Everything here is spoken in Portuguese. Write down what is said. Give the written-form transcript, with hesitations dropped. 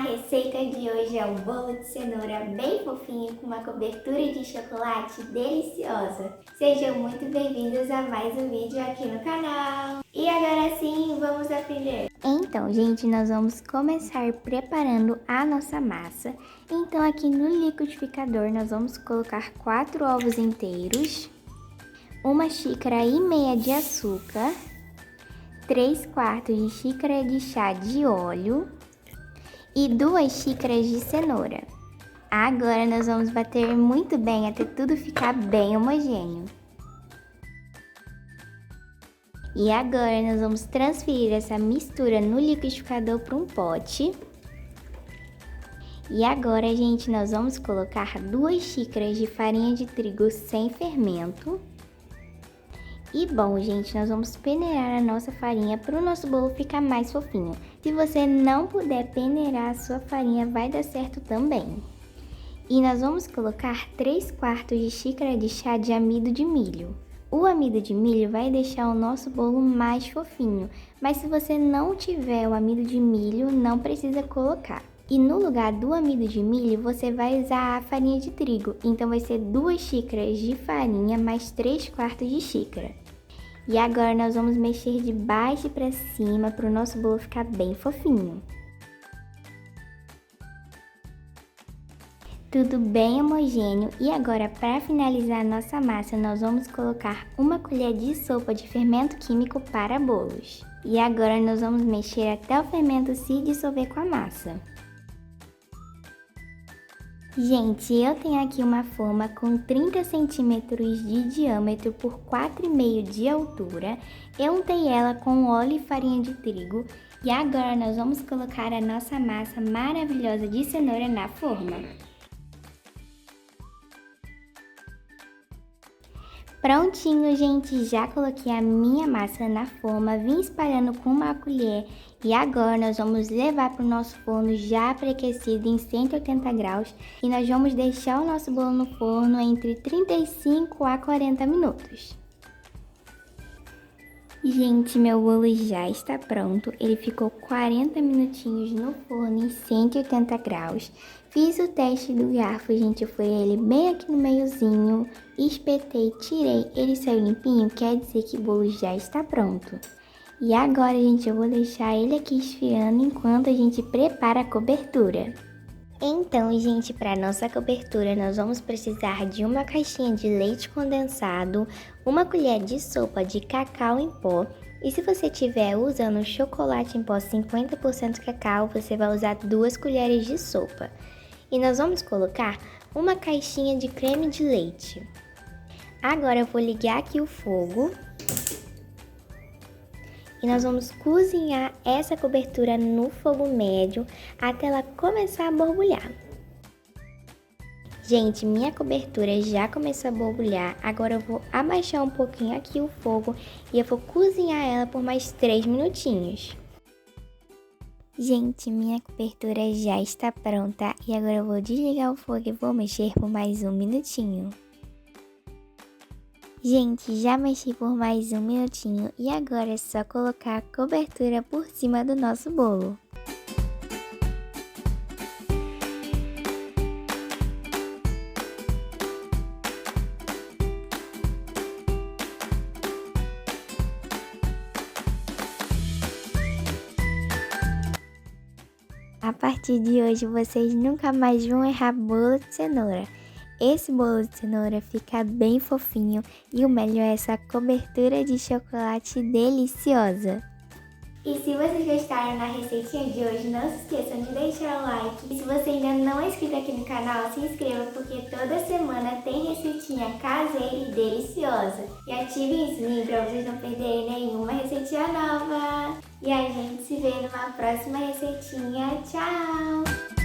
receita de hoje é um bolo de cenoura bem fofinho com uma cobertura de chocolate deliciosa. Sejam muito bem-vindos a mais um vídeo aqui no canal. E agora sim, vamos aprender. Então, gente, nós vamos começar preparando a nossa massa. Então, aqui no liquidificador, nós vamos colocar 4 ovos inteiros, 1,5 xícara de açúcar, 3/4 de xícara de chá de óleo e 2 xícaras de cenoura. Agora nós vamos bater muito bem até tudo ficar bem homogêneo. E agora nós vamos transferir essa mistura no liquidificador para um pote. E agora, gente, nós vamos colocar 2 xícaras de farinha de trigo sem fermento. E bom, gente, nós vamos peneirar a nossa farinha para o nosso bolo ficar mais fofinho. Se você não puder peneirar a sua farinha, vai dar certo também. E nós vamos colocar 3/4 de xícara de chá de amido de milho. O amido de milho vai deixar o nosso bolo mais fofinho, mas se você não tiver o amido de milho, não precisa colocar. E no lugar do amido de milho, você vai usar a farinha de trigo. Então vai ser 2 xícaras de farinha mais 3/4 de xícara. E agora nós vamos mexer de baixo para cima para o nosso bolo ficar bem fofinho. Tudo bem homogêneo. E agora, para finalizar a nossa massa, nós vamos colocar 1 colher de sopa de fermento químico para bolos. E agora nós vamos mexer até o fermento se dissolver com a massa. Gente, eu tenho aqui uma forma com 30 centímetros de diâmetro por 4,5 de altura. Eu untei ela com óleo e farinha de trigo. E agora nós vamos colocar a nossa massa maravilhosa de cenoura na forma. Prontinho, gente, já coloquei a minha massa na forma, vim espalhando com uma colher e agora nós vamos levar para o nosso forno já pré-aquecido em 180 graus e nós vamos deixar o nosso bolo no forno entre 35 a 40 minutos. Gente, meu bolo já está pronto, ele ficou 40 minutinhos no forno em 180 graus. Fiz o teste do garfo, gente, eu fui ele bem aqui no meiozinho, espetei, tirei, ele saiu limpinho, quer dizer que o bolo já está pronto. E agora, gente, eu vou deixar ele aqui esfriando enquanto a gente prepara a cobertura. Então, gente, para nossa cobertura nós vamos precisar de uma caixinha de leite condensado, 1 colher de sopa de cacau em pó e se você estiver usando chocolate em pó 50% cacau, você vai usar 2 colheres de sopa. E nós vamos colocar 1 caixinha de creme de leite. Agora eu vou ligar aqui o fogo. E nós vamos cozinhar essa cobertura no fogo médio até ela começar a borbulhar. Gente, minha cobertura já começou a borbulhar, agora eu vou abaixar um pouquinho aqui o fogo e eu vou cozinhar ela por mais 3 minutinhos. Gente, minha cobertura já está pronta e agora eu vou desligar o fogo e vou mexer por mais 1 minutinho. Gente, já mexi por mais 1 minutinho e agora é só colocar a cobertura por cima do nosso bolo. A partir de hoje, vocês nunca mais vão errar bolo de cenoura. Esse bolo de cenoura fica bem fofinho e o melhor é essa cobertura de chocolate deliciosa. E se vocês gostaram da receitinha de hoje, não se esqueçam de deixar o like. E se você ainda não é inscrito aqui no canal, se inscreva porque toda semana tem receitinha caseira e deliciosa. E ativem o sininho para vocês não perderem nenhuma receitinha nova. E a gente se vê numa próxima receitinha. Tchau!